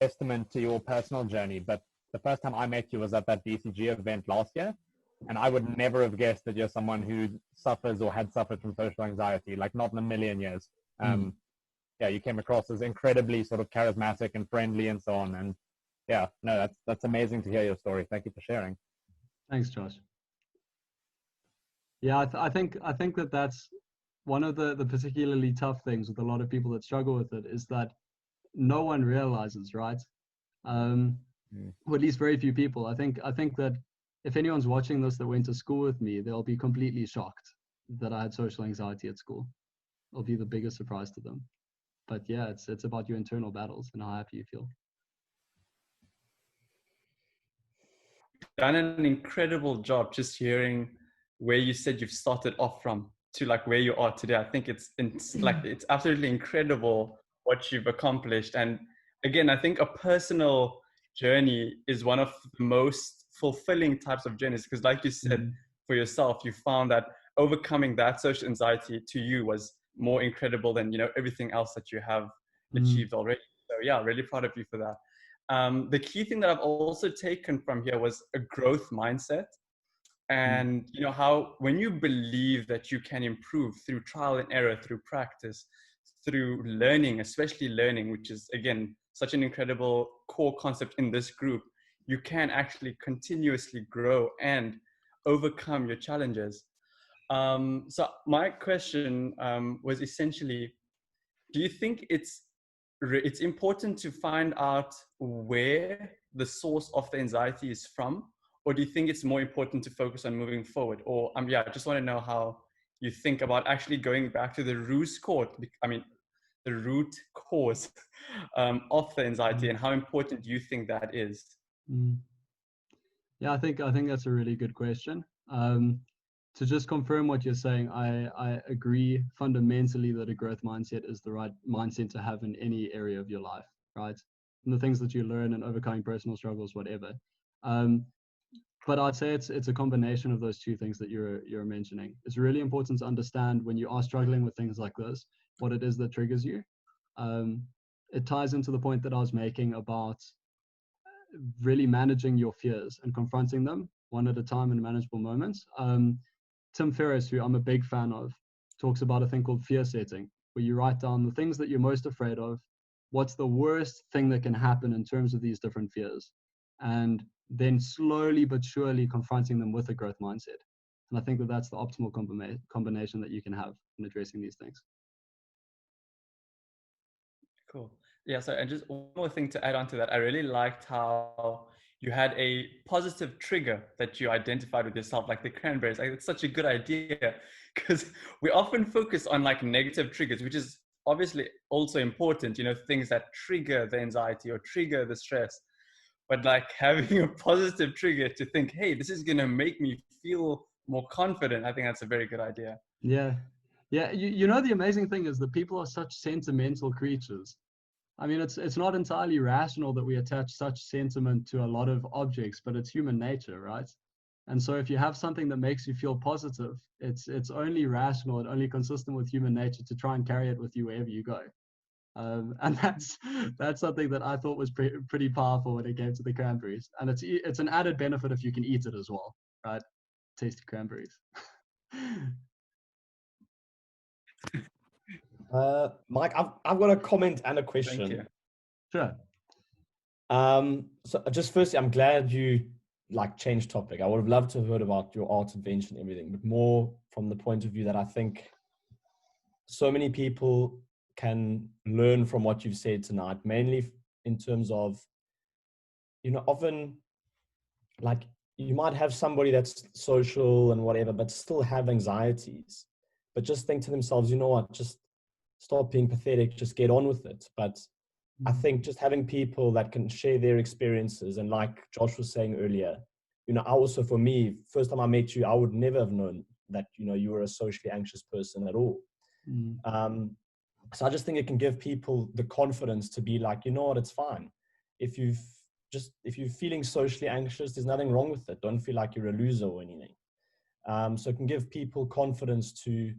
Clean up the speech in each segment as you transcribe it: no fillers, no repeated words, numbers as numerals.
testament to your personal journey, but the first time I met you was at that BCG event last year. And I would never have guessed that you're someone who suffers or had suffered from social anxiety, like not in a million years. Yeah, you came across as incredibly sort of charismatic and friendly and so on. And yeah, no, that's amazing to hear your story. Thank you for sharing. Thanks, Josh. Yeah, I think that that's one of the particularly tough things with a lot of people that struggle with it, is that no one realizes, right? Or at least very few people. I think that if anyone's watching this that went to school with me, they'll be completely shocked that I had social anxiety at school. It'll be the biggest surprise to them. But yeah, it's about your internal battles and how happy you feel. Done an incredible job just hearing where you said you've started off from to like where you are today. I think it's absolutely incredible what you've accomplished. And again, I think a personal journey is one of the most fulfilling types of journeys, because like you said, for yourself, you found that overcoming that social anxiety to you was more incredible than, you know, everything else that you have achieved already. So yeah, really proud of you for that. The key thing that I've also taken from here was a growth mindset. And you know how when you believe that you can improve through trial and error, through practice, through learning, especially learning, which is again such an incredible core concept in this group, you can actually continuously grow and overcome your challenges. So my question was essentially, do you think it's important to find out where the source of the anxiety is from? Or do you think it's more important to focus on moving forward? Or yeah, I just want to know how you think about actually going back to the root cause of the anxiety, and how important do you think that is? Yeah, I think that's a really good question. To just confirm what you're saying, I agree fundamentally that a growth mindset is the right mindset to have in any area of your life, right? And the things that you learn and overcoming personal struggles, whatever. But I'd say it's a combination of those two things that you're mentioning. It's really important to understand when you are struggling with things like this, what it is that triggers you. It ties into the point that I was making about really managing your fears and confronting them one at a time in manageable moments. Tim Ferriss, who I'm a big fan of, talks about a thing called fear setting, where you write down the things that you're most afraid of, what's the worst thing that can happen in terms of these different fears, and then slowly but surely confronting them with a growth mindset. And I think that that's the optimal combination that you can have in addressing these things. Cool. Yeah, so and just one more thing to add on to that, I really liked how you had a positive trigger that you identified with yourself, like the cranberries. Like, it's such a good idea, because we often focus on like negative triggers, which is obviously also important, you know, things that trigger the anxiety or trigger the stress. But like having a positive trigger to think, hey, this is going to make me feel more confident, I think that's a very good idea. Yeah. You know, the amazing thing is that people are such sentimental creatures. I mean, it's not entirely rational that we attach such sentiment to a lot of objects, but it's human nature, right? And so if you have something that makes you feel positive, it's only rational and only consistent with human nature to try and carry it with you wherever you go. And that's something that I thought was pretty powerful when it came to the cranberries. And it's an added benefit if you can eat it as well, right? Tasty cranberries. Mike, I've got a comment and a question. Thank you. Sure. So just firstly, I'm glad you changed topic. I would have loved to have heard about your art invention and everything, but more from the point of view that I think so many people can learn from what you've said tonight, mainly in terms of, you know, often like you might have somebody that's social and whatever, but still have anxieties, but just think to themselves, you know what, just stop being pathetic, just get on with it. But I think just having people that can share their experiences, and like Josh was saying earlier, you know, I also, for me, first time I met you, I would never have known that, you know, you were a socially anxious person at all. So I just think it can give people the confidence to be like, you know what, it's fine. If you're feeling socially anxious, there's nothing wrong with it. Don't feel like you're a loser or anything. So it can give people confidence to,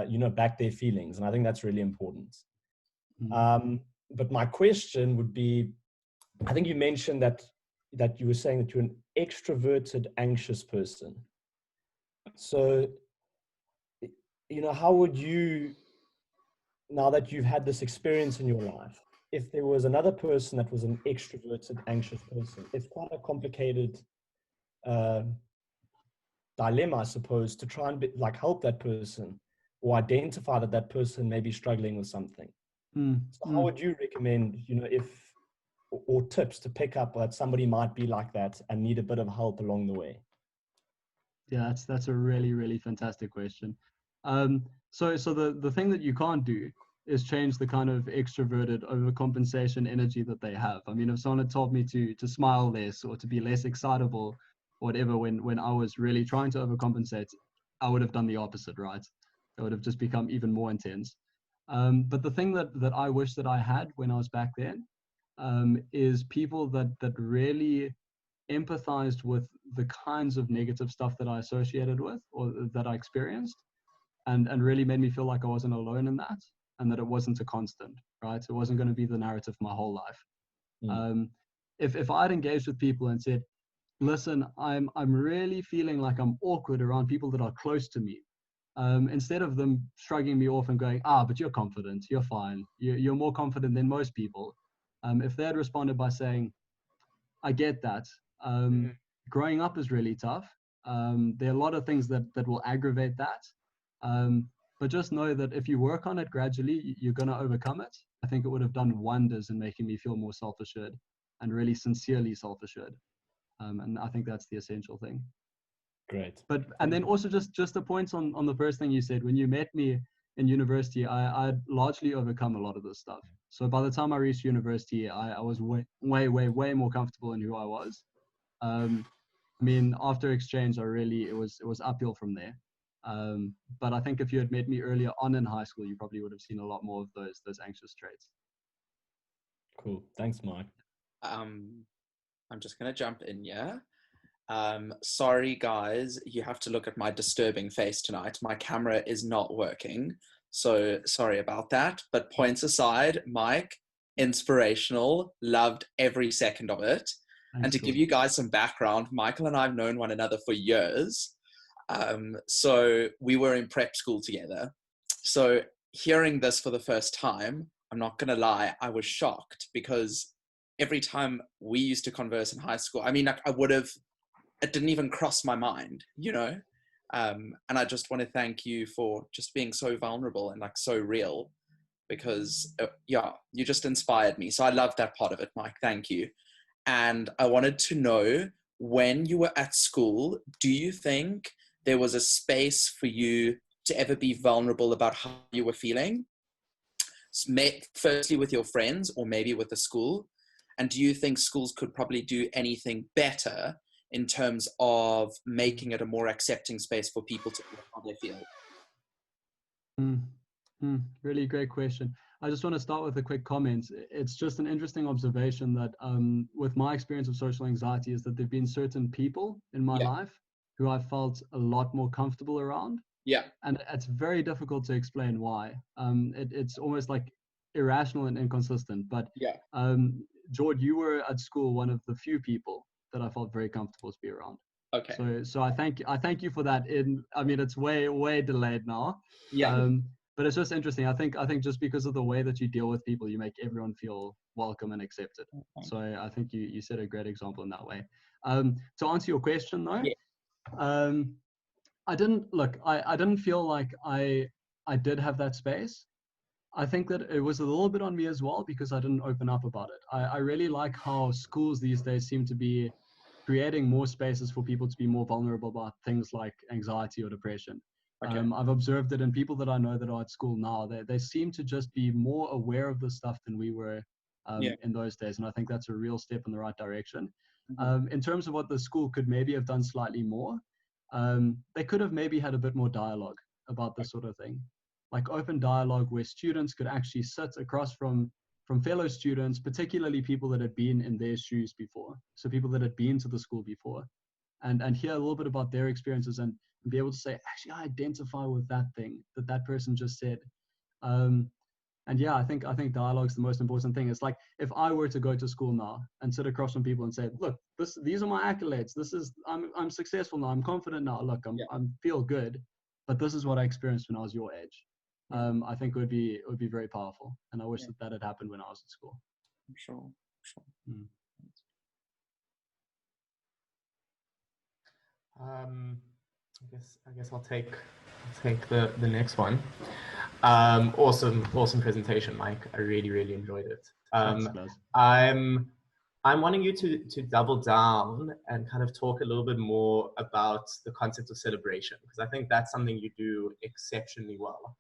you know, back their feelings. And I think that's really important. But my question would be, I think you mentioned that you were saying that you're an extroverted, anxious person. So, how would you, now that you've had this experience in your life, if there was another person that was an extroverted, anxious person, it's quite a complicated dilemma, I suppose, to try and help that person or identify that person may be struggling with something. So how would you recommend, or tips to pick up that somebody might be like that and need a bit of help along the way? Yeah, that's a really, really fantastic question. So the thing that you can't do is change the kind of extroverted overcompensation energy that they have. I mean, if someone had told me to smile less or to be less excitable or whatever when I was really trying to overcompensate, I would have done the opposite, right? It would have just become even more intense. But the thing that I wish that I had when I was back then is people that really empathized with the kinds of negative stuff that I associated with or that I experienced, and really made me feel like I wasn't alone in that, and that it wasn't a constant, right? It wasn't going to be the narrative my whole life. If I'd engaged with people and said, listen, I'm really feeling like I'm awkward around people that are close to me, instead of them shrugging me off and going, but you're confident, you're fine, you're more confident than most people. If they had responded by saying, I get that. Growing up is really tough. There are a lot of things that will aggravate that. But just know that if you work on it gradually, you're going to overcome it. I think it would have done wonders in making me feel more self-assured and really sincerely self-assured. And I think that's the essential thing. Great. And then also just a point on the first thing you said, when you met me in university, I'd largely overcome a lot of this stuff. So by the time I reached university, I was way more comfortable in who I was. I mean, after exchange, it was uphill from there. But I think if you had met me earlier on in high school, you probably would have seen a lot more of those anxious traits. Cool. Thanks, Mike. I'm just going to jump in, yeah? Sorry, guys, you have to look at my disturbing face tonight. My camera is not working, so sorry about that. But points aside, Mike, inspirational, loved every second of it. Thanks, and to George. give you guys some background, Michael and I have known one another for years. So we were in prep school together. So hearing this for the first time, I'm not going to lie, I was shocked, because every time we used to converse in high school, I mean, it didn't even cross my mind, and I just want to thank you for just being so vulnerable and so real, because you just inspired me. So I love that part of it, Mike. Thank you. And I wanted to know, when you were at school, do you think there was a space for you to ever be vulnerable about how you were feeling? Firstly with your friends, or maybe with the school? And do you think schools could probably do anything better in terms of making it a more accepting space for people to feel how they feel? Really great question. I just want to start with a quick comment. It's just an interesting observation that with my experience of social anxiety is that there have been certain people in my life who I felt a lot more comfortable around. Yeah. And it's very difficult to explain why. It's almost like irrational and inconsistent. But George, you were at school one of the few people that I felt very comfortable to be around. Okay. So I thank you for that. I mean, it's way delayed now. Yeah. But it's just interesting. I think just because of the way that you deal with people, you make everyone feel welcome and accepted. Okay. So I think you set a great example in that way. To answer your question though, I didn't feel like I did have that space. I think that it was a little bit on me as well, because I didn't open up about it. I really like how schools these days seem to be creating more spaces for people to be more vulnerable about things like anxiety or depression. Okay. I've observed it in people that I know that are at school now. They seem to just be more aware of this stuff than we were in those days. And I think that's a real step in the right direction. Mm-hmm. In terms of what the school could maybe have done slightly more, they could have maybe had a bit more dialogue about this sort of thing. Like open dialogue where students could actually sit across from fellow students, particularly people that had been in their shoes before. So people that had been to the school before, and hear a little bit about their experiences and be able to say, actually, I identify with that thing that person just said. And yeah, I think dialogue is the most important thing. It's like if I were to go to school now and sit across from people and say, look, these are my accolades. I'm successful now. I'm confident now. Look, I'm feel good, but this is what I experienced when I was your age. I think it would be very powerful, and I wish that had happened when I was at school. I'm sure. Mm. I guess I'll take the next one. Awesome presentation, Mike. I really enjoyed it. Thanks, guys. I'm wanting you to double down and kind of talk a little bit more about the concept of celebration, because I think that's something you do exceptionally well.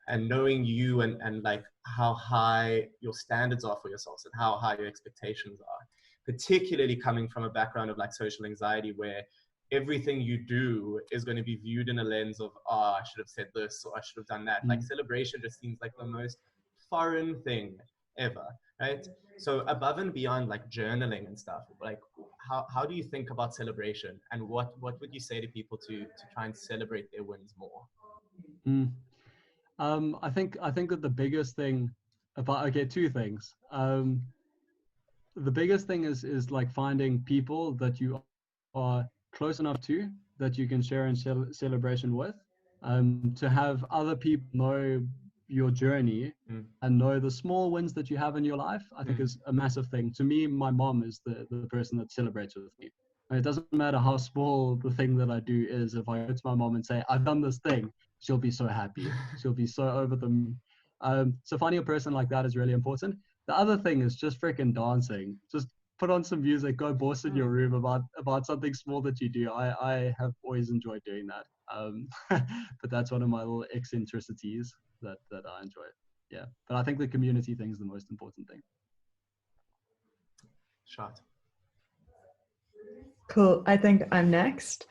And knowing you and like how high your standards are for yourselves and how high your expectations are, particularly coming from a background of like social anxiety, where everything you do is going to be viewed in a lens of, I should have said this or I should have done that. Like celebration just seems like the most foreign thing ever, right? So above and beyond like journaling and stuff, like how do you think about celebration, and what would you say to people to try and celebrate their wins more? I think that the biggest thing about, two things. The biggest thing is like finding people that you are close enough to that you can share in celebration with, to have other people know your journey and know the small wins that you have in your life. I think is a massive thing. To me, my mom is the person that celebrates with me. And it doesn't matter how small the thing that I do is. If I go to my mom and say, I've done this thing, she'll be so happy. She'll be so over the moon. So finding a person like that is really important. The other thing is just freaking dancing. Just put on some music, go boss in your room about something small that you do. I have always enjoyed doing that. But that's one of my little eccentricities that I enjoy. Yeah. But I think the community thing is the most important thing. Shot. Cool. I think I'm next.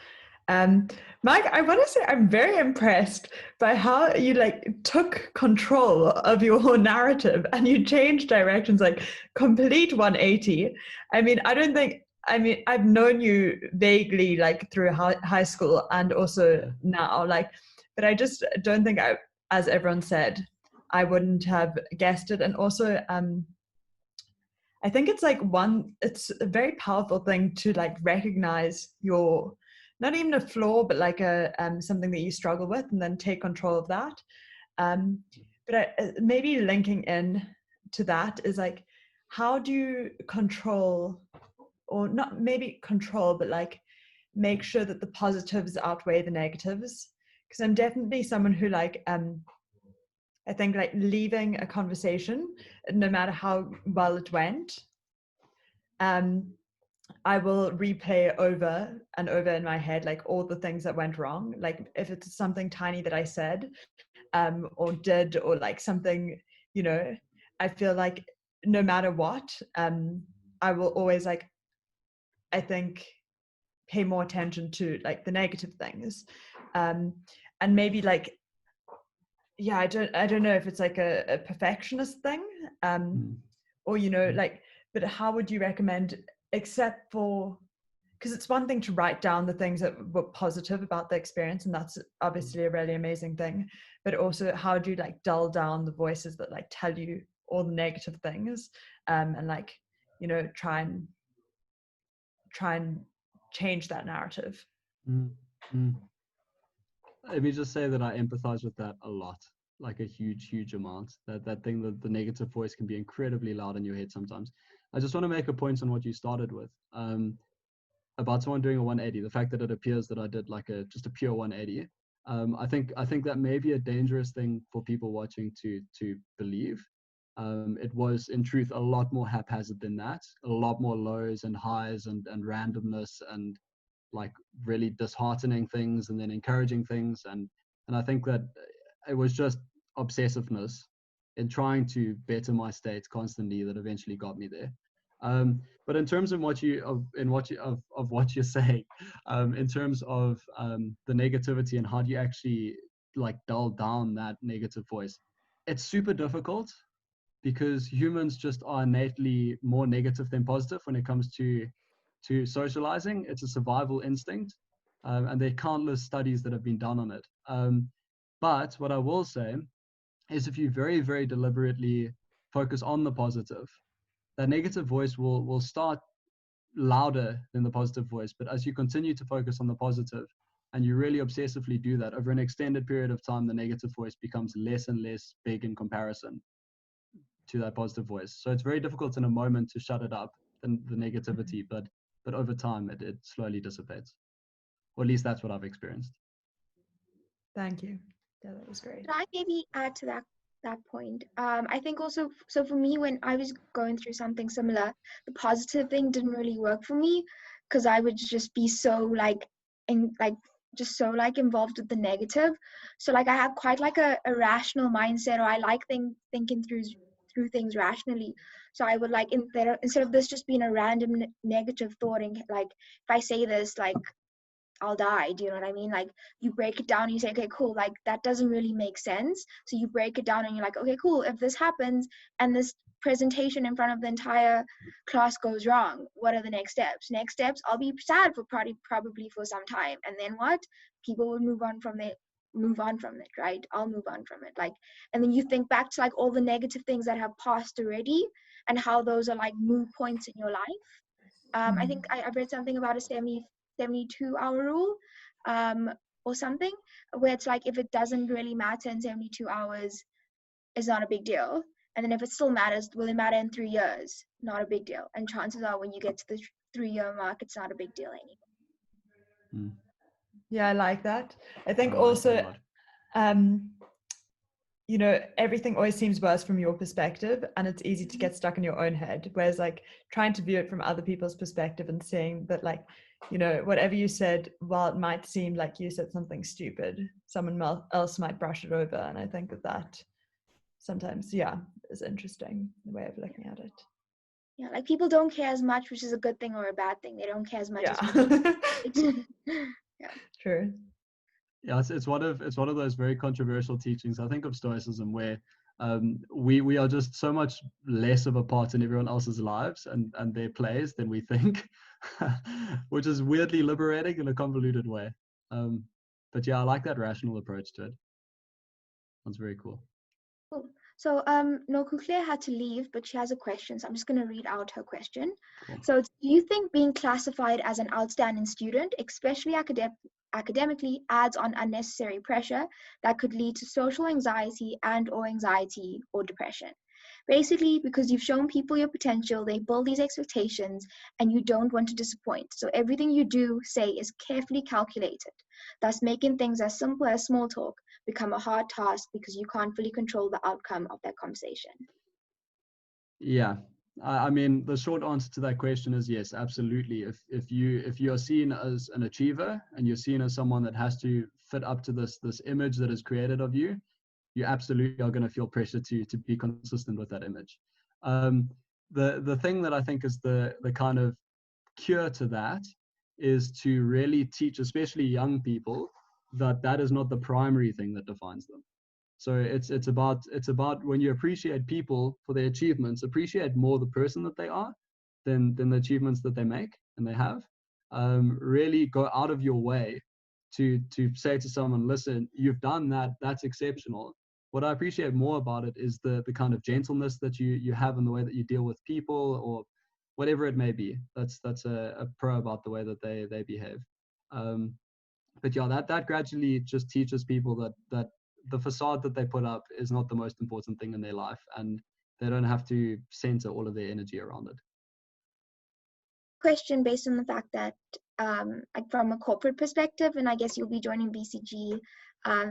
Mike, I want to say I'm very impressed by how you like took control of your narrative and you changed directions, like complete 180. I mean, I've known you vaguely like through high school and also now, like, but I just don't think as everyone said, I wouldn't have guessed it. And also, I think it's it's a very powerful thing to like recognize your, not even a flaw, but like something that you struggle with, and then take control of that. But maybe linking in to that is like, how do you control, or not maybe control, but like make sure that the positives outweigh the negatives? Because I'm definitely someone who like, I think like leaving a conversation, no matter how well it went, I will replay over and over in my head, like all the things that went wrong. Like if it's something tiny that I said, or did, or like something, you know, I feel like no matter what, I will always like, I think, pay more attention to like the negative things. And maybe like, yeah, I don't know if it's like a perfectionist thing, or, you know, like, but how would you recommend, except for, because it's one thing to write down the things that were positive about the experience, and that's obviously a really amazing thing, but also how do you like dull down the voices that like tell you all the negative things, and like, you know, try and change that narrative. Let me just say that I empathize with that a lot, like a huge amount. That thing, that the negative voice can be incredibly loud in your head sometimes. I just want to make a point on what you started with, about someone doing a 180. The fact that it appears that I did like just a pure 180. I think that may be a dangerous thing for people watching to believe. It was in truth a lot more haphazard than that, a lot more lows and highs and randomness, and like really disheartening things and then encouraging things, and I think that it was just obsessiveness in trying to better my state constantly that eventually got me there. But in terms of what you're saying, in terms of the negativity and how do you actually like dull down that negative voice, it's super difficult because humans just are innately more negative than positive when it comes to socializing. It's a survival instinct, and there are countless studies that have been done on it. But what I will say is if you very, very deliberately focus on the positive, that negative voice will start louder than the positive voice. But as you continue to focus on the positive and you really obsessively do that over an extended period of time, the negative voice becomes less and less big in comparison to that positive voice. So it's very difficult in a moment to shut it up, the negativity, but over time it slowly dissipates. Or at least that's what I've experienced. Thank you. Yeah, that was great. Could I maybe add to that point? I think also, so for me, when I was going through something similar, the positive thing didn't really work for me because I would just be so involved with the negative. So like I have quite like a rational mindset, or I like thinking through things rationally. So I would like, instead of this just being a random negative thought, and like if I say this, like I'll die. Do you know what I mean? Like you break it down and you say, okay, cool, like that doesn't really make sense. So you break it down and you're like, okay, cool, if this happens and this presentation in front of the entire class goes wrong, what are the next steps? Next steps, I'll be sad for probably for some time. And then what? People will move on from it, right? I'll move on from it. Like, and then you think back to like all the negative things that have passed already and how those are like moot points in your life. I think I've read something about a 72-hour rule or something, where it's like if it doesn't really matter in 72 hours, it's not a big deal. And then if it still matters, will it matter in 3 years? Not a big deal. And chances are when you get to the 3-year mark, it's not a big deal anymore. Yeah, I like that. I think I like also, that a lot. you know, everything always seems worse from your perspective, and it's easy to get stuck in your own head. Whereas like trying to view it from other people's perspective and saying that, like, you know, whatever you said, while it might seem like you said something stupid, someone else might brush it over. And I think that sometimes, yeah, is interesting, the way of looking at it. Yeah, like people don't care as much, which is a good thing or a bad thing. They don't care as much as yeah. True. Yeah, it's one of those very controversial teachings, I think, of Stoicism, where we are just so much less of a part in everyone else's lives and their plays than we think, which is weirdly liberating in a convoluted way. But yeah, I like that rational approach to it. That's very cool. Cool. So no, Kukle had to leave, but she has a question, so I'm just going to read out her question. Cool. So do you think being classified as an outstanding student, especially academically, adds on unnecessary pressure that could lead to social anxiety or depression? Basically, because you've shown people your potential, they build these expectations and you don't want to disappoint. So everything you do, say, is carefully calculated, thus making things as simple as small talk become a hard task because you can't fully control the outcome of that conversation. Yeah, I mean, the short answer to that question is yes, absolutely. If you are seen as an achiever and you're seen as someone that has to fit up to this image that is created of you, you absolutely are going to feel pressure to be consistent with that image. The thing that I think is the kind of cure to that is to really teach, especially young people, that is not the primary thing that defines them. So it's about when you appreciate people for their achievements, appreciate more the person that they are than the achievements that they make and they have. Really go out of your way to say to someone, listen, you've done that, that's exceptional. What I appreciate more about it is the kind of gentleness that you have in the way that you deal with people, or whatever it may be. That's a pro about the way that they behave. But yeah, that gradually just teaches people that the facade that they put up is not the most important thing in their life, and they don't have to center all of their energy around it. Question based on the fact that like from a corporate perspective, and I guess you'll be joining BCG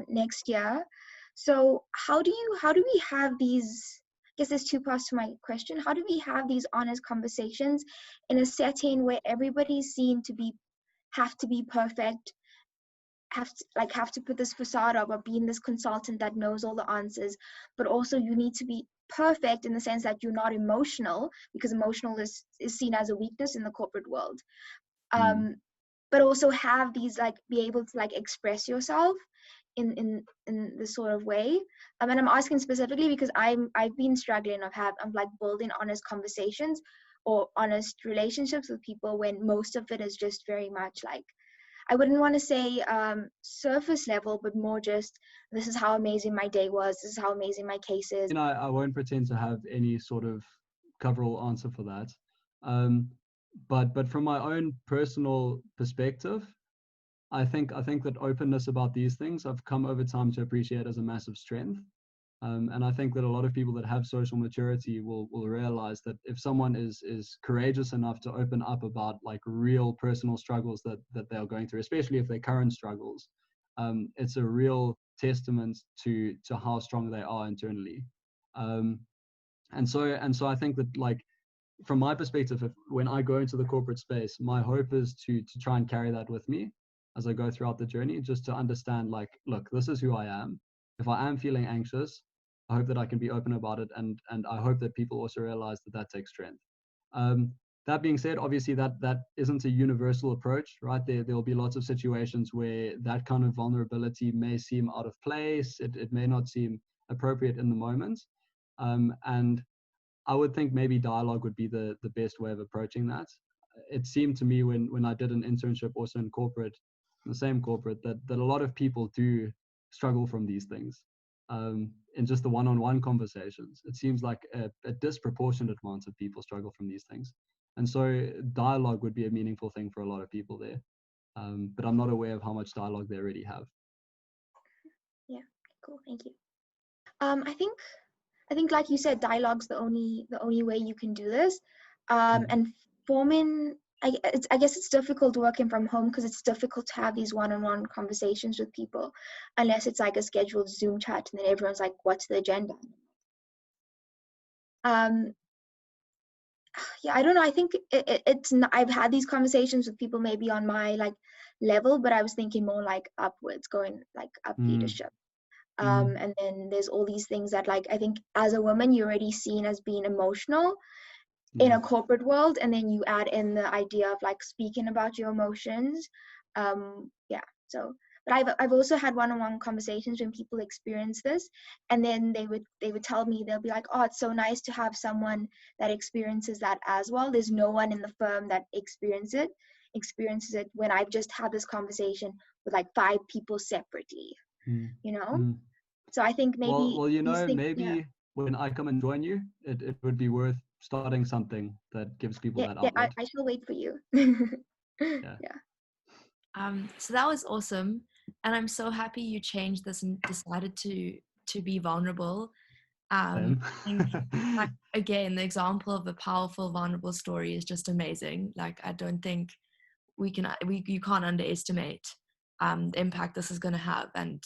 next year. So how do we have these, I guess there's two parts to my question. How do we have these honest conversations in a setting where everybody's seen to have to be perfect, have to put this facade up of being this consultant that knows all the answers, but also you need to be perfect in the sense that you're not emotional, because emotional is seen as a weakness in the corporate world. But also have these, like, be able to like express yourself in this sort of way. And I'm asking specifically because I've been struggling of like building honest conversations or honest relationships with people when most of it is just very much like I wouldn't want to say surface level, but more just, this is how amazing my day was, this is how amazing my case is. And I won't pretend to have any sort of coverall answer for that. But from my own personal perspective, I think that openness about these things I've come over time to appreciate as a massive strength. And I think that a lot of people that have social maturity will realize that if someone is courageous enough to open up about like real personal struggles that they are going through, especially if they're current struggles, it's a real testament to how strong they are internally. And so I think that, like, from my perspective, when I go into the corporate space, my hope is to try and carry that with me as I go throughout the journey, just to understand, like, look, this is who I am. If I am feeling anxious, I hope that I can be open about it, and I hope that people also realize that takes strength. That being said, obviously that isn't a universal approach, right? There will be lots of situations where that kind of vulnerability may seem out of place. It may not seem appropriate in the moment. And I would think maybe dialogue would be the best way of approaching that. It seemed to me when I did an internship also in corporate, the same corporate, that a lot of people do struggle from these things. In just the one-on-one conversations, it seems like a disproportionate amount of people struggle from these things. And so dialogue would be a meaningful thing for a lot of people there. But I'm not aware of how much dialogue they already have. Yeah, cool, thank you. I think like you said, dialogue's the only way you can do this. And forming, I guess it's difficult working from home because it's difficult to have these one-on-one conversations with people unless it's like a scheduled Zoom chat and then everyone's like, what's the agenda? Yeah, I don't know. I think it's I've had these conversations with people maybe on my like level, but I was thinking more like upwards, going like up leadership. And then there's all these things that, like, I think as a woman you're already seen as being emotional in a corporate world, and then you add in the idea of like speaking about your emotions. Yeah, so but I've also had one-on-one conversations when people experience this, and then they would tell me, they'll be like, oh, it's so nice to have someone that experiences that as well. There's no one in the firm that experiences it when I've just had this conversation with like 5 people separately, you know. So I think maybe well you know, maybe yeah. when I come and join you, it would be worth starting something that gives people that outlet. I shall wait for you. Yeah. So that was awesome, and I'm so happy you changed this and decided to be vulnerable. And like, again, the example of a powerful, vulnerable story is just amazing. Like, I don't think you can't underestimate the impact this is going to have, and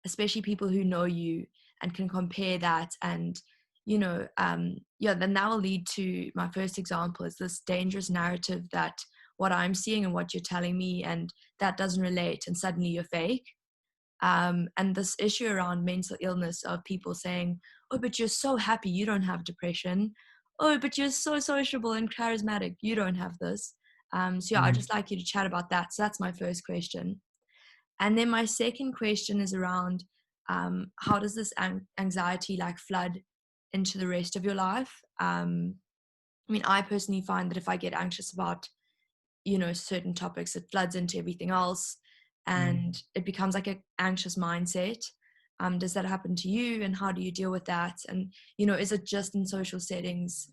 especially people who know you and can compare that. And then that will lead to my first example, is this dangerous narrative that what I'm seeing and what you're telling me, and that doesn't relate, and suddenly you're fake. And this issue around mental illness of people saying, oh, but you're so happy, you don't have depression. Oh, but you're so sociable and charismatic, you don't have this. I'd just like you to chat about that. So that's my first question. And then my second question is around how does this anxiety like flood into the rest of your life? I mean, I personally find that if I get anxious about certain topics, it floods into everything else, and it becomes like an anxious mindset. Does that happen to you, and how do you deal with that? And is it just in social settings?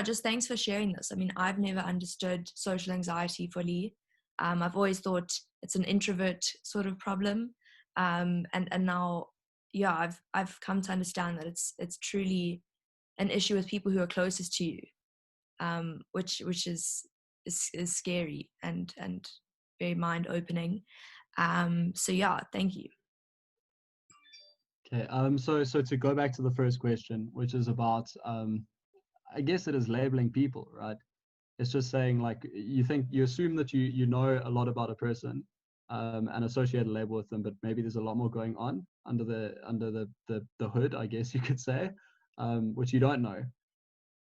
Just thanks for sharing this. I mean, I've never understood social anxiety fully. I've always thought it's an introvert sort of problem, and now I've come to understand that it's truly an issue with people who are closest to you, which is scary and very mind opening. Thank you. Okay. So to go back to the first question, which is about I guess it is labeling people, right? It's just saying, like, you assume that you know a lot about a person and associate a label with them, but maybe there's a lot more going on under the hood, I guess you could say, which you don't know.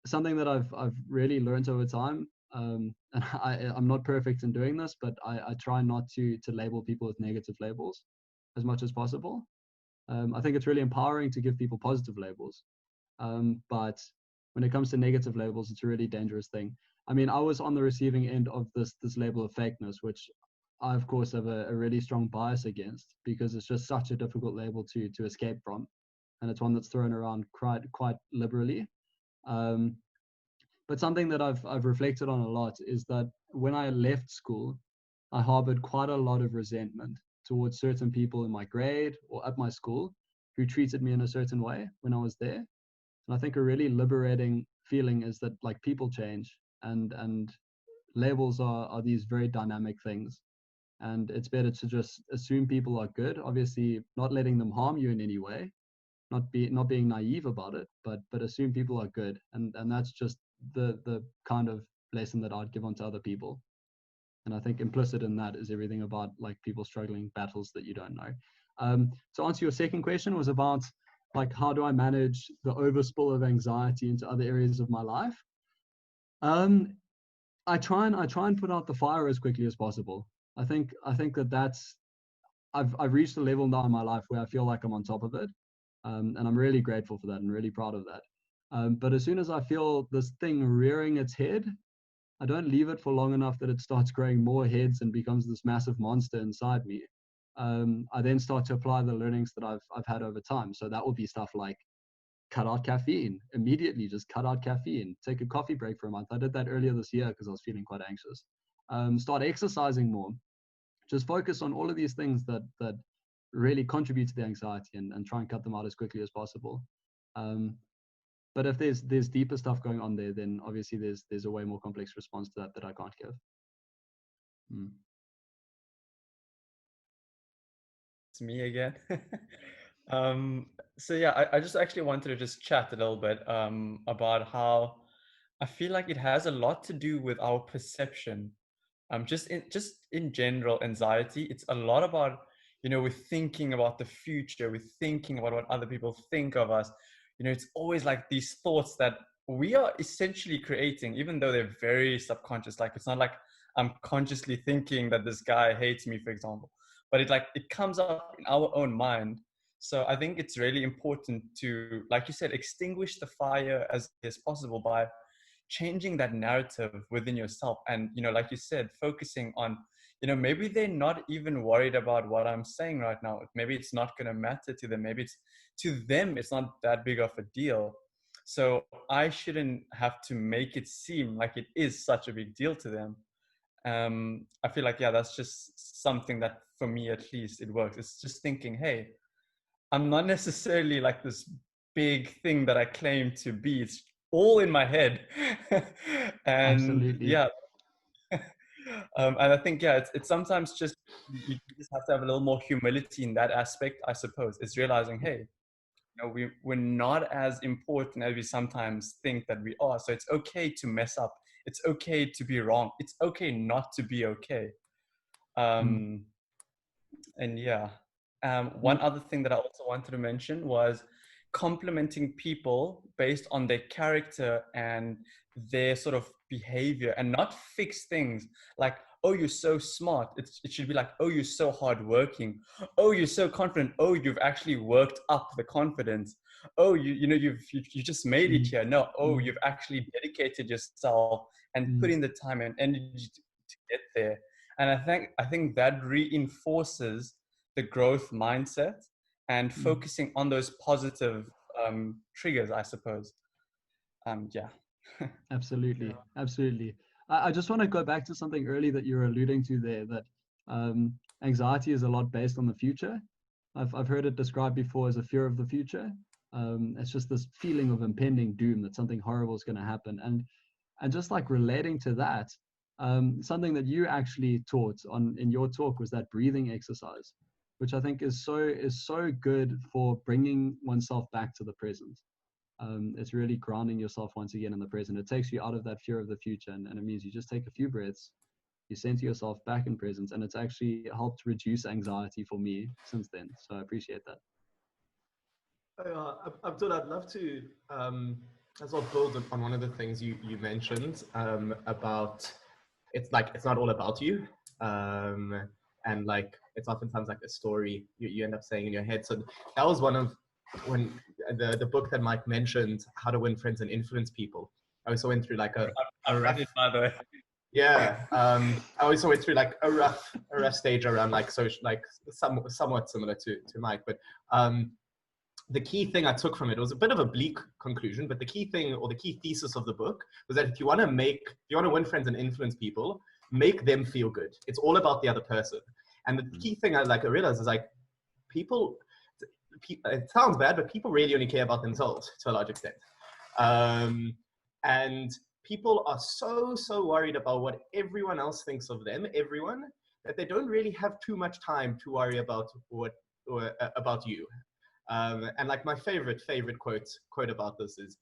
Something that I've really learned over time, and I'm not perfect in doing this, but I try not to label people with negative labels as much as possible. I think it's really empowering to give people positive labels, but when it comes to negative labels, it's a really dangerous thing. I mean, I was on the receiving end of this label of fakeness, which I of course have a really strong bias against, because it's just such a difficult label to escape from, and it's one that's thrown around quite liberally. But something that I've reflected on a lot is that when I left school, I harbored quite a lot of resentment towards certain people in my grade or at my school who treated me in a certain way when I was there. And I think a really liberating feeling is that, like, people change, and labels are these very dynamic things. And it's better to just assume people are good, obviously not letting them harm you in any way, not being naive about it, but assume people are good. And that's just the kind of lesson that I'd give on to other people. And I think implicit in that is everything about, like, people struggling battles that you don't know. To answer your second question was about, like, how do I manage the overspill of anxiety into other areas of my life? I try and put out the fire as quickly as possible. I think that's I've reached a level now in my life where I feel like I'm on top of it, and I'm really grateful for that and really proud of that. But as soon as I feel this thing rearing its head, I don't leave it for long enough that it starts growing more heads and becomes this massive monster inside me. I then start to apply the learnings that I've had over time. So that will be stuff like cut out caffeine immediately. Just cut out caffeine. Take a coffee break for a month. I did that earlier this year because I was feeling quite anxious. Start exercising more. Just focus on all of these things that really contribute to the anxiety, and try and cut them out as quickly as possible. But if there's deeper stuff going on there, then obviously there's a way more complex response to that I can't give. It's me again. So yeah, I just actually wanted to just chat a little bit about how I feel like it has a lot to do with our perception. Just in general, anxiety, it's a lot about, we're thinking about the future, we're thinking about what other people think of us. It's always like these thoughts that we are essentially creating, even though they're very subconscious. Like, it's not like I'm consciously thinking that this guy hates me, for example, but it comes up in our own mind. So I think it's really important to, like you said, extinguish the fire as possible by changing that narrative within yourself. And, like you said, focusing on, maybe they're not even worried about what I'm saying right now. Maybe it's not going to matter to them. Maybe to them, it's not that big of a deal. So I shouldn't have to make it seem like it is such a big deal to them. I feel like, yeah, that's just something that, for me at least, it works. It's just thinking, hey, I'm not necessarily like this big thing that I claim to be. It's all in my head. And Absolutely. yeah. And I think, yeah, it's sometimes just, you just have to have a little more humility in that aspect, I suppose. It's realizing, hey, we're not as important as we sometimes think that we are. So it's okay to mess up. It's okay to be wrong. It's okay not to be okay. And yeah. One other thing that I also wanted to mention was complimenting people based on their character and their sort of behavior, and not fix things like, oh, you're so smart. It should be like, oh, you're so hardworking. Oh, you're so confident. Oh, you've actually worked up the confidence. Oh, you just made it here. No, oh, you've actually dedicated yourself and put in the time and energy to get there. And I think that reinforces the growth mindset and focusing on those positive triggers, I suppose. Yeah. Absolutely. I just want to go back to something early that you were alluding to there, that anxiety is a lot based on the future. I've heard it described before as a fear of the future. It's just this feeling of impending doom, that something horrible is going to happen. And just like relating to that, something that you actually taught in your talk was that breathing exercise, which I think is so good for bringing oneself back to the present. It's really grounding yourself once again in the present. It takes you out of that fear of the future, and it means you just take a few breaths, you center yourself back in presence, and it's actually helped reduce anxiety for me since then. So I appreciate that. Abdul, I'd love to as well build on one of the things you mentioned about it's not all about you, and like it's oftentimes like a story you end up saying in your head. So that was one of when the book that Mike mentioned, How to Win Friends and Influence People. I also went through like a I read it, by the way. Yeah, I also went through like a rough stage around like social, like somewhat similar to Mike, but the key thing I took from it was a bit of a bleak conclusion, but the key thing or the key thesis of the book was that if you want to win friends and influence people, make them feel good. It's all about the other person. And the key thing I realized is like people, it sounds bad, but people really only care about themselves to a large extent. And people are so worried about what everyone else thinks of them, that they don't really have too much time to worry about about you. And like my favorite quote about this is,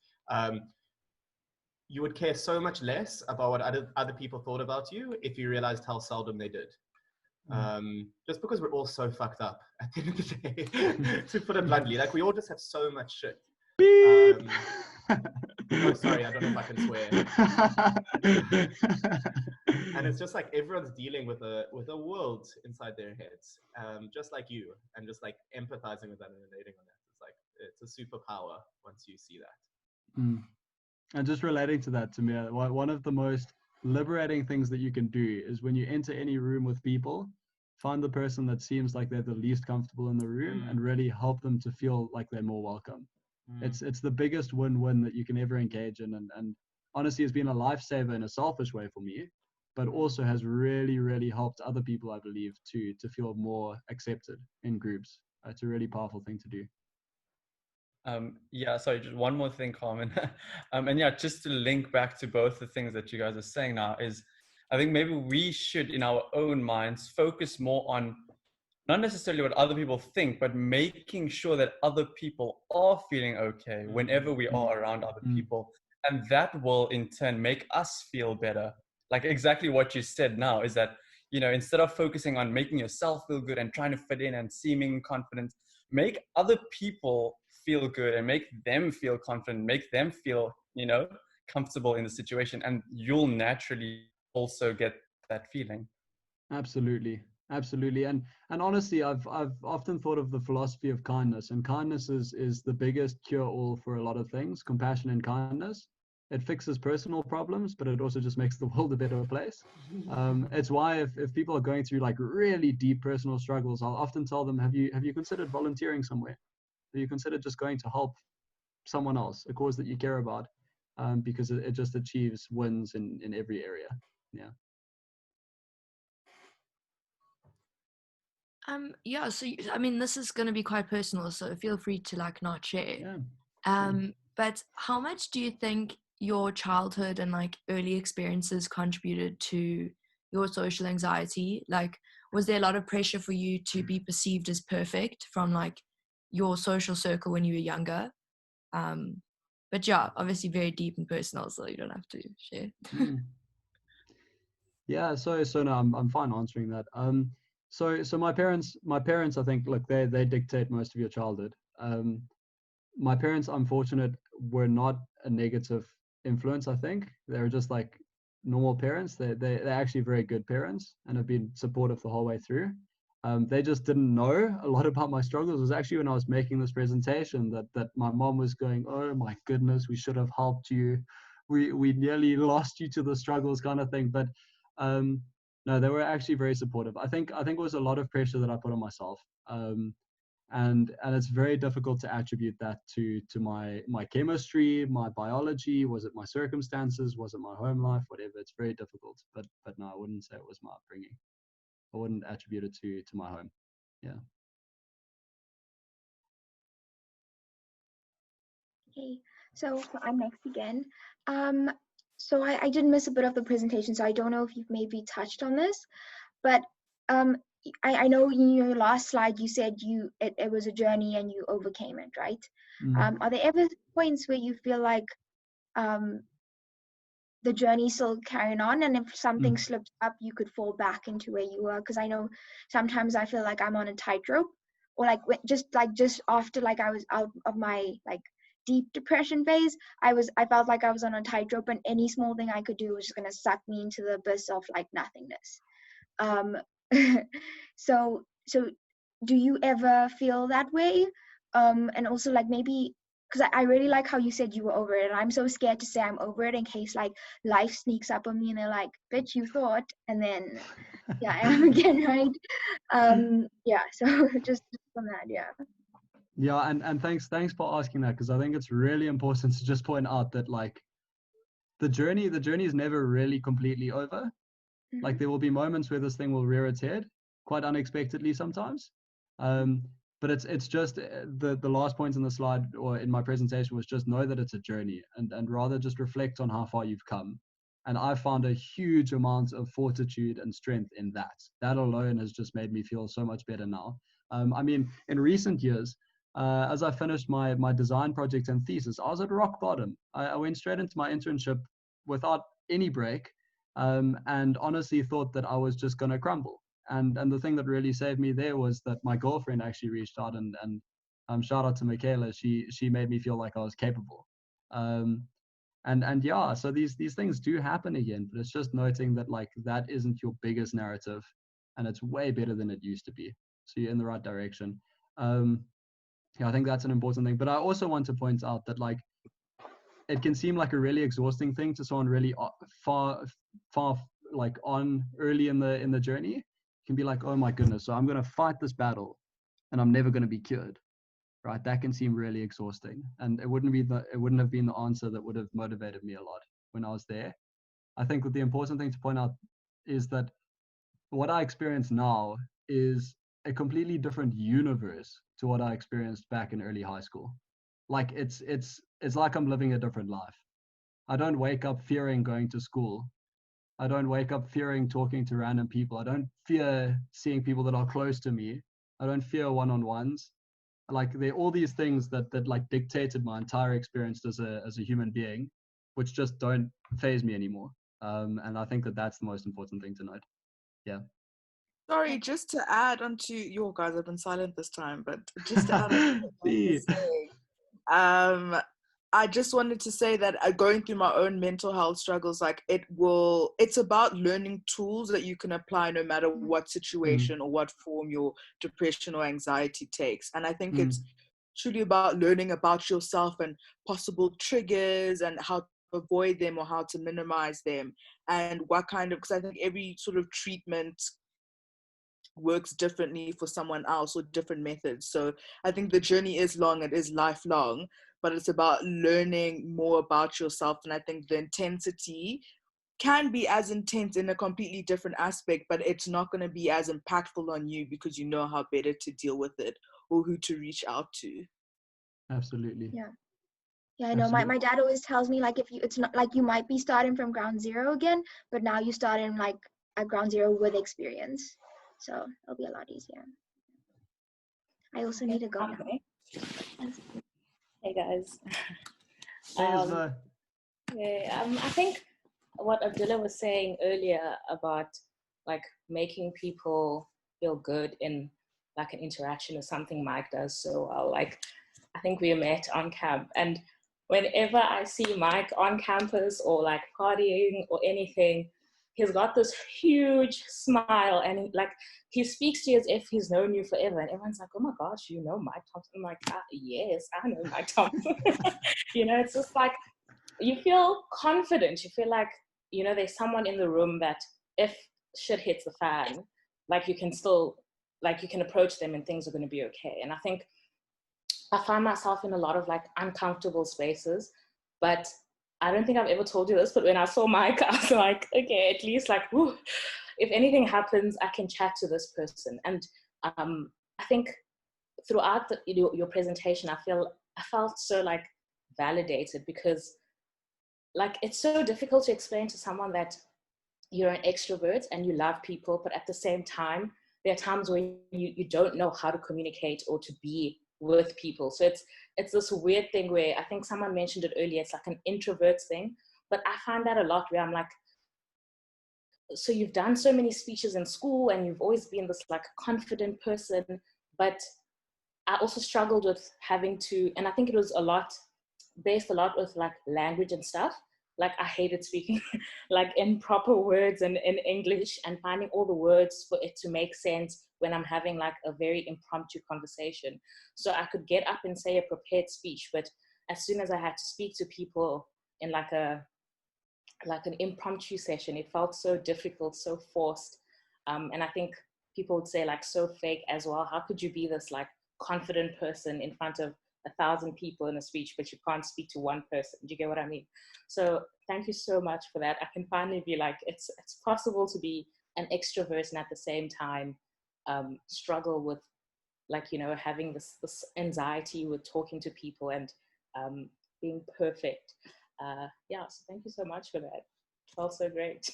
you would care so much less about what other people thought about you if you realized how seldom they did. Just because we're all so fucked up at the end of the day, to put it bluntly, like we all just have so much shit. Oh, sorry, I don't know if I can swear. And it's just like everyone's dealing with a world inside their heads, just like you, and just like empathizing with that and relating on that. It's like it's a superpower once you see that. And just relating to that, to me, one of the most liberating things that you can do is when you enter any room with people, find the person that seems like they're the least comfortable in the room and really help them to feel like they're more welcome. It's the biggest win-win that you can ever engage in, and honestly it's been a lifesaver in a selfish way for me, but also has really helped other people, I believe, to feel more accepted in groups. It's a really powerful thing to do. Yeah, sorry, just one more thing, Carmen. And yeah, just to link back to both the things that you guys are saying now is, I think maybe we should, in our own minds, focus more on not necessarily what other people think, but making sure that other people are feeling okay whenever we are around other people. And that will in turn make us feel better. Like exactly what you said now is that, you know, instead of focusing on making yourself feel good and trying to fit in and seeming confident, make other people feel good and make them feel confident, make them feel, you know, comfortable in the situation. And you'll naturally also get that feeling. Absolutely. And honestly, I've often thought of the philosophy of kindness, and kindness is the biggest cure-all for a lot of things. Compassion and kindness. It fixes personal problems, but it also just makes the world a better place. It's why if people are going through like really deep personal struggles, I'll often tell them, have you considered volunteering somewhere? Have you considered just going to help someone else, a cause that you care about? Because it just achieves wins in every area. Yeah. Yeah, so I mean, this is going to be quite personal, so feel free to like not share. But how much do you think your childhood and like early experiences contributed to your social anxiety? Like, was there a lot of pressure for you to be perceived as perfect from like your social circle when you were younger? But yeah, obviously very deep and personal, so you don't have to share. Yeah, so no, I'm fine answering that. So my parents, I think, look, they dictate most of your childhood. My parents, I'm fortunate, were not a negative influence. I think they were just like normal parents. They're actually very good parents and have been supportive the whole way through. They just didn't know a lot about my struggles. It was actually when I was making this presentation that my mom was going, "Oh my goodness, we should have helped you. We nearly lost you to the struggles," kind of thing. But no, they were actually very supportive. I think it was a lot of pressure that I put on myself. And it's very difficult to attribute that to my chemistry, my biology. Was it my circumstances? Was it my home life? Whatever. It's very difficult. But no, I wouldn't say it was my upbringing. I wouldn't attribute it to my home. Yeah. Okay, so I'm next again. So I did miss a bit of the presentation, so I don't know if you've maybe touched on this, but I know in your last slide you said it was a journey and you overcame it, right? Are there ever points where you feel like the journey still carrying on, and if something slips up, you could fall back into where you were? Because I know sometimes I feel like I'm on a tightrope, or like just after like I was out of my like deep depression phase, I felt like I was on a tightrope, and any small thing I could do was just gonna suck me into the abyss of like nothingness. So do you ever feel that way? And also like maybe because I really like how you said you were over it, and I'm so scared to say I'm over it in case like life sneaks up on me and they're like, bitch, you thought, and then yeah, I am again, right? Yeah, so just from that, yeah. Yeah, and thanks for asking that, because I think it's really important to just point out that like the journey is never really completely over. Like there will be moments where this thing will rear its head quite unexpectedly sometimes. But it's just the last point in the slide or in my presentation was just know that it's a journey, and rather just reflect on how far you've come. And I found a huge amount of fortitude and strength in that. That alone has just made me feel so much better now. I mean, in recent years, as I finished my design project and thesis, I was at rock bottom. I went straight into my internship without any break, and honestly thought that I was just going to crumble. And the thing that really saved me there was that my girlfriend actually reached out, and shout out to Michaela. She made me feel like I was capable. And yeah, so these things do happen again, but it's just noting that like that isn't your biggest narrative, and it's way better than it used to be. So you're in the right direction. Yeah, I think that's an important thing. But I also want to point out that like it can seem like a really exhausting thing to someone really far like on early in the journey. It can be like, oh my goodness, so I'm going to fight this battle and I'm never going to be cured, right? That can seem really exhausting, and it wouldn't have been the answer that would have motivated me a lot when I was there. I think that the important thing to point out is that what I experience now is a completely different universe to what I experienced back in early high school. Like it's like I'm living a different life. I don't wake up fearing going to school. I don't wake up fearing talking to random people. I don't fear seeing people that are close to me. I don't fear one-on-ones. Like there are all these things that like dictated my entire experience as a human being, which just don't faze me anymore. And I think that that's the most important thing to note. Yeah. Sorry, just to add onto your guys, I've been silent this time, but just to add on to what Mike was saying, I just wanted to say that going through my own mental health struggles, like it's about learning tools that you can apply no matter what situation or what form your depression or anxiety takes. And I think it's truly about learning about yourself and possible triggers and how to avoid them or how to minimize them, and what kind of, because I think every sort of treatment works differently for someone else or different methods. So I think the journey is long, it is lifelong, but it's about learning more about yourself. And I think the intensity can be as intense in a completely different aspect, but it's not going to be as impactful on you because you know how better to deal with it or who to reach out to. Absolutely. Yeah, I know. My dad always tells me like it's not like you might be starting from ground zero again, but now you start in like at ground zero with experience. So it'll be a lot easier. I also need to go now. Hey guys. Hey, I think what Abdullah was saying earlier about like making people feel good in like an interaction is something Mike does so well. Like I think we met on camp, and whenever I see Mike on campus or like partying or anything, he's got this huge smile, and he speaks to you as if he's known you forever. And everyone's like, oh my gosh, you know Mike Thomson? I'm like, yes, I know Mike Thomson. You know, it's just like, you feel confident. You feel like, you know, there's someone in the room that if shit hits the fan, like you can still, like you can approach them and things are going to be okay. And I think I find myself in a lot of like uncomfortable spaces, but I don't think I've ever told you this, but when I saw Mike, I was like, okay, at least like, whew, if anything happens, I can chat to this person. And I think throughout your presentation, I felt so like validated, because like it's so difficult to explain to someone that you're an extrovert and you love people, but at the same time, there are times where you don't know how to communicate or to be with people. So it's this weird thing where I think someone mentioned it earlier, it's like an introvert thing, but I find that a lot where I'm like, so you've done so many speeches in school and you've always been this like confident person, but I also struggled with having to, and I think it was based a lot with like language and stuff. Like I hated speaking like in proper words and in English, and finding all the words for it to make sense when I'm having like a very impromptu conversation. So I could get up and say a prepared speech, but as soon as I had to speak to people in like an impromptu session, it felt so difficult, so forced. And I think people would say like so fake as well. How could you be this like confident person in front of 1,000 people in a speech, but you can't speak to one person? Do you get what I mean? So thank you so much for that. I can finally be like, it's possible to be an extrovert and at the same time struggle with like, you know, having this anxiety with talking to people and being perfect. Yeah, so thank you so much for that. It felt so great.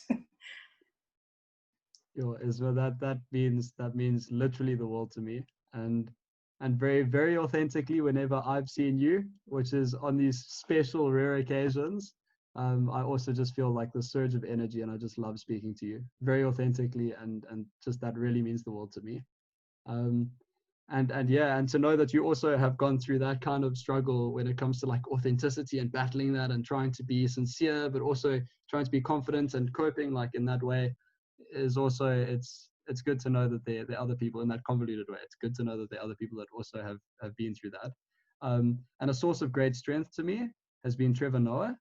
Isma, that means literally the world to me, and very, very authentically, whenever I've seen you, which is on these special rare occasions, I also just feel like the surge of energy, and I just love speaking to you very authentically, and just that really means the world to me. And yeah, and to know that you also have gone through that kind of struggle when it comes to like authenticity and battling that and trying to be sincere, but also trying to be confident and coping like in that way, is also, it's good to know that there are other people in that convoluted way. It's good to know that there are other people that also have been through that. And a source of great strength to me has been Trevor Noah.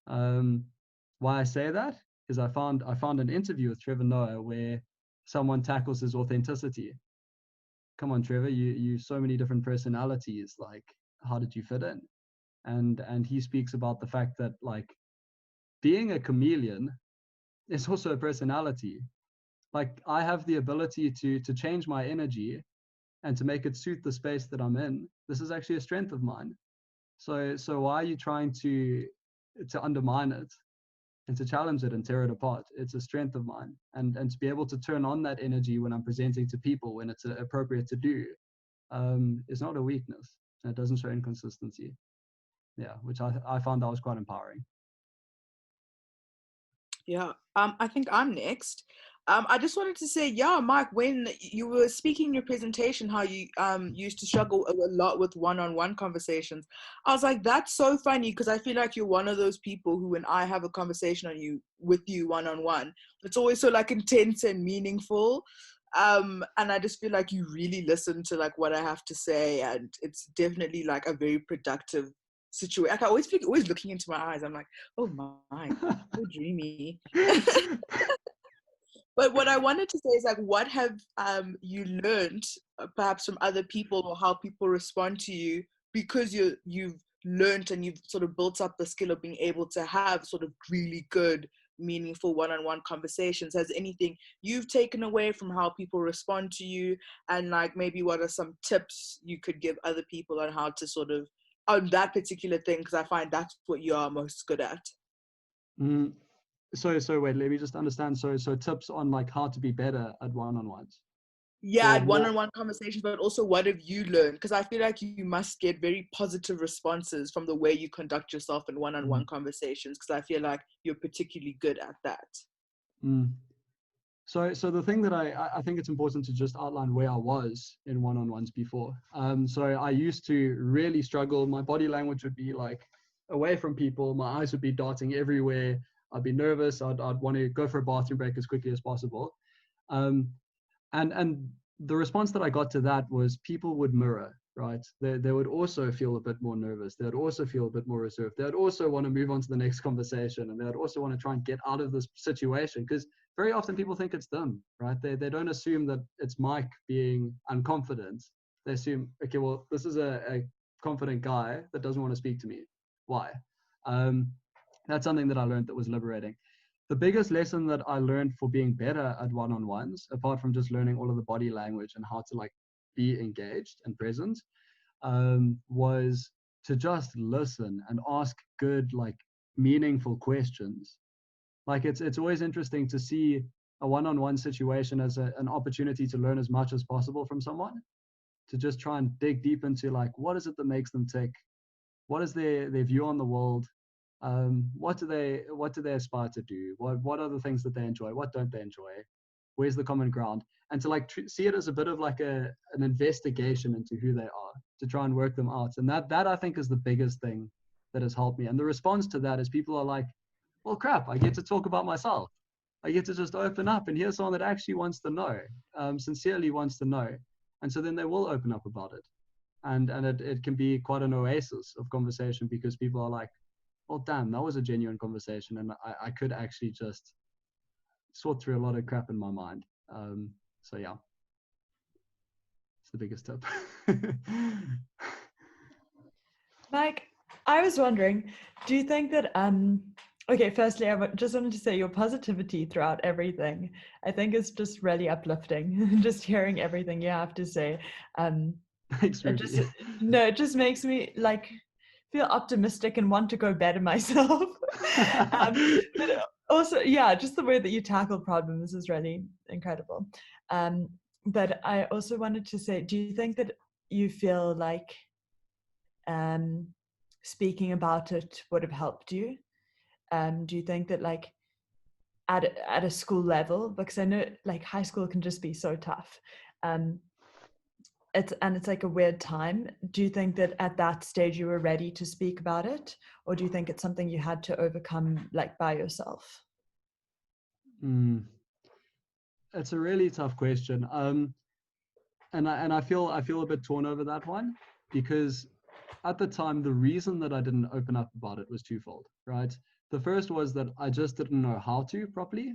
Why I say that is I found an interview with Trevor Noah where someone tackles his authenticity. Come on, Trevor, you so many different personalities, like how did you fit in? And he speaks about the fact that like being a chameleon is also a personality. Like I have the ability to change my energy and to make it suit the space that I'm in. This is actually a strength of mine. So why are you trying to undermine it and to challenge it and tear it apart? It's a strength of mine. And to be able to turn on that energy when I'm presenting to people, when it's appropriate to do, is not a weakness. It doesn't show inconsistency. Yeah, which I found that was quite empowering. Yeah, I think I'm next. I just wanted to say, yeah, Mike, when you were speaking in your presentation, how you used to struggle a lot with one-on-one conversations, I was like, that's so funny, because I feel like you're one of those people who, when I have a conversation with you one-on-one, it's always so like intense and meaningful. And I just feel like you really listen to like what I have to say, and it's definitely like a very productive situation. Like, I always feel always looking into my eyes. I'm like, oh my, so dreamy. But what I wanted to say is like, what have you learned perhaps from other people, or how people respond to you, because you've learned and you've sort of built up the skill of being able to have sort of really good, meaningful one-on-one conversations? Has anything you've taken away from how people respond to you, and like maybe what are some tips you could give other people on how to sort of, on that particular thing, because I find that's what you are most good at? So wait, let me just understand. So tips on like how to be better at one-on-ones. Yeah, at one-on-one conversations, but also what have you learned? Because I feel like you must get very positive responses from the way you conduct yourself in one-on-one conversations, because I feel like you're particularly good at that. So the thing that I think it's important to just outline where I was in one-on-ones before. So I used to really struggle. My body language would be like away from people. My eyes would be darting everywhere. I'd be nervous. I'd want to go for a bathroom break as quickly as possible. And the response that I got to that was people would mirror, right? They would also feel a bit more nervous. They would also feel a bit more reserved. They would also want to move on to the next conversation, and they would also want to try and get out of this situation, because very often people think it's them, right? They don't assume that it's Mike being unconfident. They assume, okay, well, this is a confident guy that doesn't want to speak to me. Why? That's something that I learned that was liberating. The biggest lesson that I learned for being better at one-on-ones, apart from just learning all of the body language and how to like be engaged and present, was to just listen and ask good, like meaningful questions. Like it's always interesting to see a one-on-one situation as an opportunity to learn as much as possible from someone, to just try and dig deep into like, what is it that makes them tick? What is their view on the world? What do they aspire to do? What are the things that they enjoy? What don't they enjoy? Where's the common ground? And to like see it as a bit of like an investigation into who they are, to try and work them out. And that I think is the biggest thing that has helped me. And the response to that is people are like, well, crap, I get to talk about myself. I get to just open up, and here's someone that actually wants to know, sincerely wants to know. And so then they will open up about it. and it can be quite an oasis of conversation, because people are like, oh damn, that was a genuine conversation, and I could actually just sort through a lot of crap in my mind. So yeah, it's the biggest tip. Mike, I was wondering, do you think that okay, firstly, just wanted to say your positivity throughout everything, I think, is just really uplifting. Just hearing everything you have to say. Thanks, It Ruby. just no, it just makes me like feel optimistic and want to go better myself. But also, yeah, just the way that you tackle problems is really incredible. But I also wanted to say, do you think that you feel like speaking about it would have helped you? Do you think that like at a school level, because I know like high school can just be so tough, it's like a weird time. Do you think that at that stage you were ready to speak about it, or do you think it's something you had to overcome like by yourself? It's a really tough question. And I feel a bit torn over that one, because at the time, the reason that I didn't open up about it was twofold, right? The first was that I just didn't know how to properly.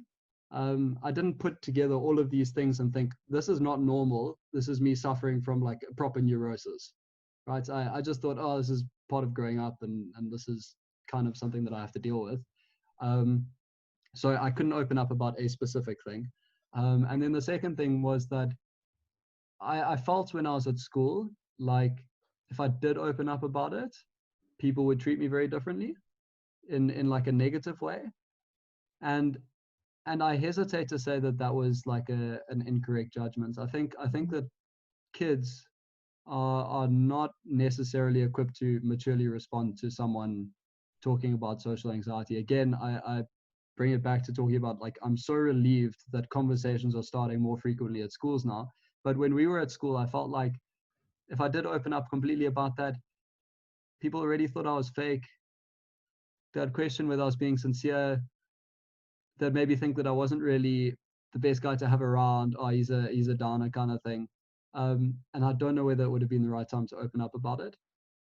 I didn't put together all of these things and think, this is not normal. This is me suffering from like a proper neurosis, right? I just thought, oh, this is part of growing up, and this is kind of something that I have to deal with. So I couldn't open up about a specific thing. And then the second thing was that I felt when I was at school, like if I did open up about it, people would treat me very differently in like a negative way. And I hesitate to say that that was like an incorrect judgment. I think that kids are not necessarily equipped to maturely respond to someone talking about social anxiety. Again, I bring it back to talking about, like, I'm so relieved that conversations are starting more frequently at schools now. But when we were at school, I felt like if I did open up completely about that, people already thought I was fake. They'd question whether I was being sincere. They'd maybe think that I wasn't really the best guy to have around. Oh, he's a downer kind of thing. And I don't know whether it would have been the right time to open up about it.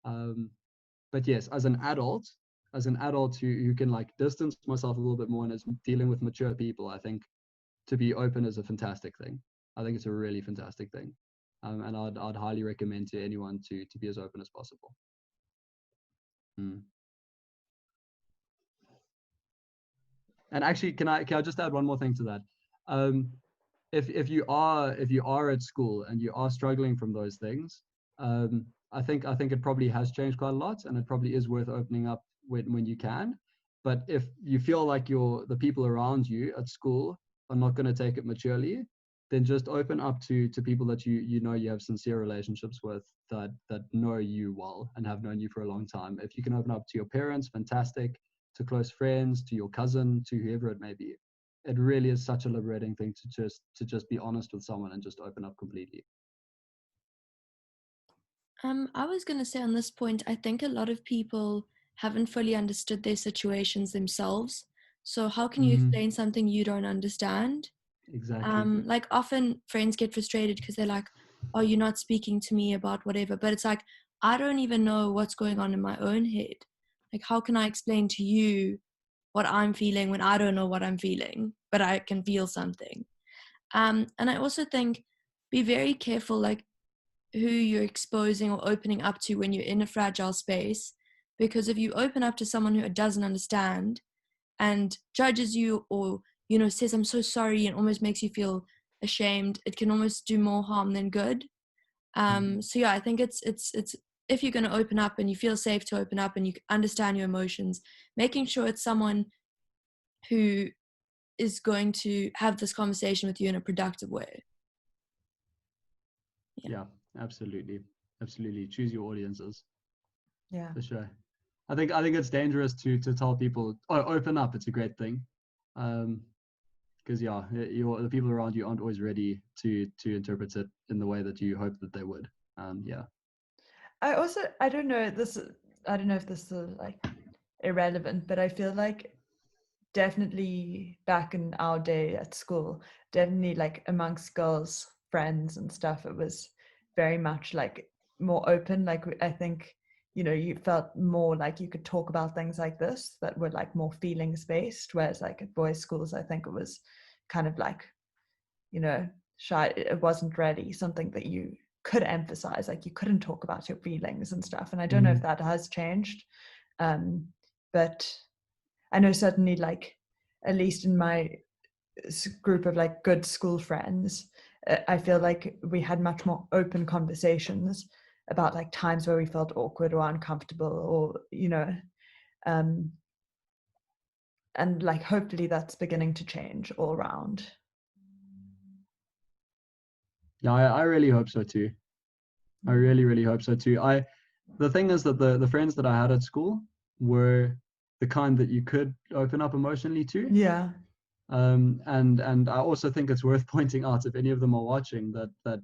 But yes, as an adult who can like distance myself a little bit more and is dealing with mature people, I think to be open is a fantastic thing. I think it's a really fantastic thing. And I'd highly recommend to anyone to be as open as possible. And actually, can I just add one more thing to that? If you are at school and you are struggling from those things, I think it probably has changed quite a lot, and it probably is worth opening up when you can. But if you feel like the people around you at school are not going to take it maturely, then just open up to people that you know you have sincere relationships with, that know you well and have known you for a long time. If you can open up to your parents, fantastic. To close friends, to your cousin, to whoever it may be. It really is such a liberating thing to just be honest with someone and just open up completely. I was going to say on this point, I think a lot of people haven't fully understood their situations themselves. So how can you explain something you don't understand? Exactly. Like often friends get frustrated because they're like, oh, you're not speaking to me about whatever. But it's like, I don't even know what's going on in my own head. Like, how can I explain to you what I'm feeling when I don't know what I'm feeling, but I can feel something? And I also think be very careful, like, who you're exposing or opening up to when you're in a fragile space, because if you open up to someone who doesn't understand and judges you, or says I'm so sorry and almost makes you feel ashamed, it can almost do more harm than good. So yeah, I think it's if you're going to open up and you feel safe to open up and you understand your emotions, making sure it's someone who is going to have this conversation with you in a productive way. Yeah, absolutely. Choose your audiences. Yeah, for sure. I think it's dangerous to tell people, oh, open up, it's a great thing, because the people around you aren't always ready to interpret it in the way that you hope that they would. I don't know if this is like irrelevant, but I feel like definitely back in our day at school, definitely like amongst girls, friends and stuff, it was very much like more open? Like, I think, you know, you felt more like you could talk about things like this that were like more feelings based, whereas like at boys' schools, I think it was kind of like, you know, shy. It wasn't really something that you could emphasize, like you couldn't talk about your feelings and stuff. And I don't know if that has changed, but I know certainly, like, at least in my group of like good school friends, I feel like we had much more open conversations about like times where we felt awkward or uncomfortable, or, you know, and like hopefully that's beginning to change all around. Yeah, I really hope so too. I really, really hope so too. The thing is that the friends that I had at school were the kind that you could open up emotionally to. Yeah. And I also think it's worth pointing out, if any of them are watching, that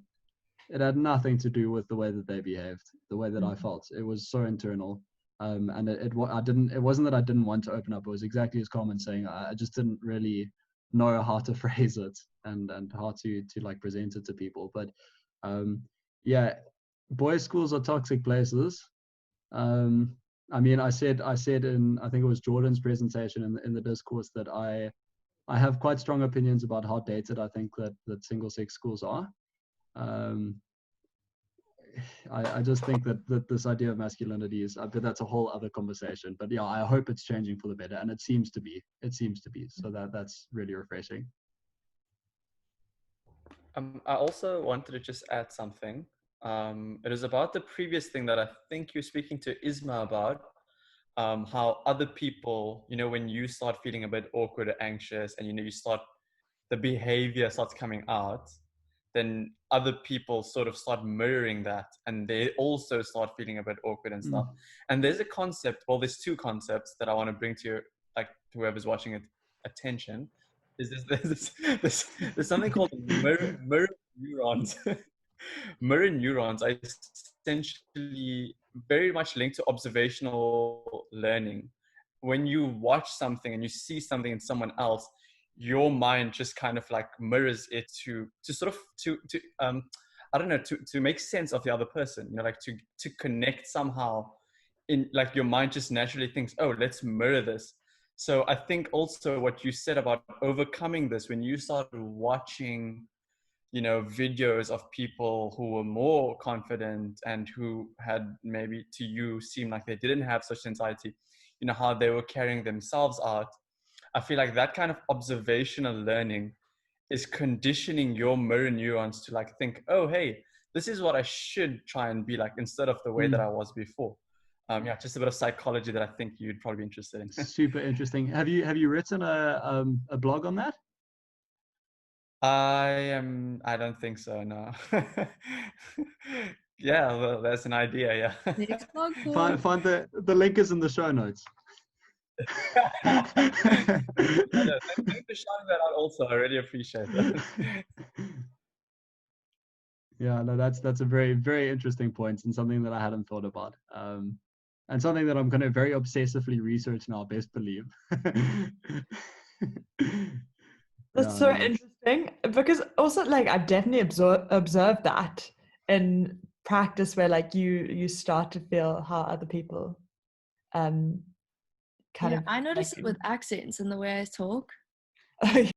it had nothing to do with the way that they behaved, the way that I felt. It was so internal. And it wasn't that I didn't want to open up. It was exactly as Carmen's saying. I just didn't really know how to phrase it and how to like present it to people. But yeah, boys' schools are toxic places. I mean, I said in, I think it was Jordan's presentation in the discourse, that I have quite strong opinions about how dated I think that single-sex schools are. I just think that this idea of masculinity is, but that's a whole other conversation. But yeah, I hope it's changing for the better, and it seems to be. So that's really refreshing. I also wanted to just add something. It is about the previous thing that I think you're speaking to Isma about, how other people, you know, when you start feeling a bit awkward or anxious, and, you know, the behavior starts coming out, then other people sort of start mirroring that, and they also start feeling a bit awkward and stuff. And there's a concept, well, there's two concepts that I want to bring to like whoever's watching it attention. There's something called mirror neurons. Mirror neurons are essentially very much linked to observational learning. When you watch something and you see something in someone else, your mind just kind of like mirrors it to sort of to I don't know, to make sense of the other person, you know, like to connect somehow. In like, your mind just naturally thinks, oh, let's mirror this. So I think also what you said about overcoming this, when you started watching, you know, videos of people who were more confident and who had maybe to you seemed like they didn't have such anxiety, you know, how they were carrying themselves out. I feel like that kind of observational learning is conditioning your mirror neurons to like think, oh, hey, this is what I should try and be like, instead of the way that I was before. Yeah, just a bit of psychology that I think you'd probably be interested in. Super interesting. Have you written a blog on that? I don't think so, no. Yeah, well, that's an idea, yeah. Next blog Find the link is in the show notes. Thanks for shouting that out also. I really appreciate that. Yeah, no, that's a very, very interesting point, and something that I hadn't thought about. And something that I'm going to very obsessively research now, best believe. That's so interesting, because also, like, I've definitely observed that in practice, where like you start to feel how other people kind of I notice like, it with accents and the way I talk.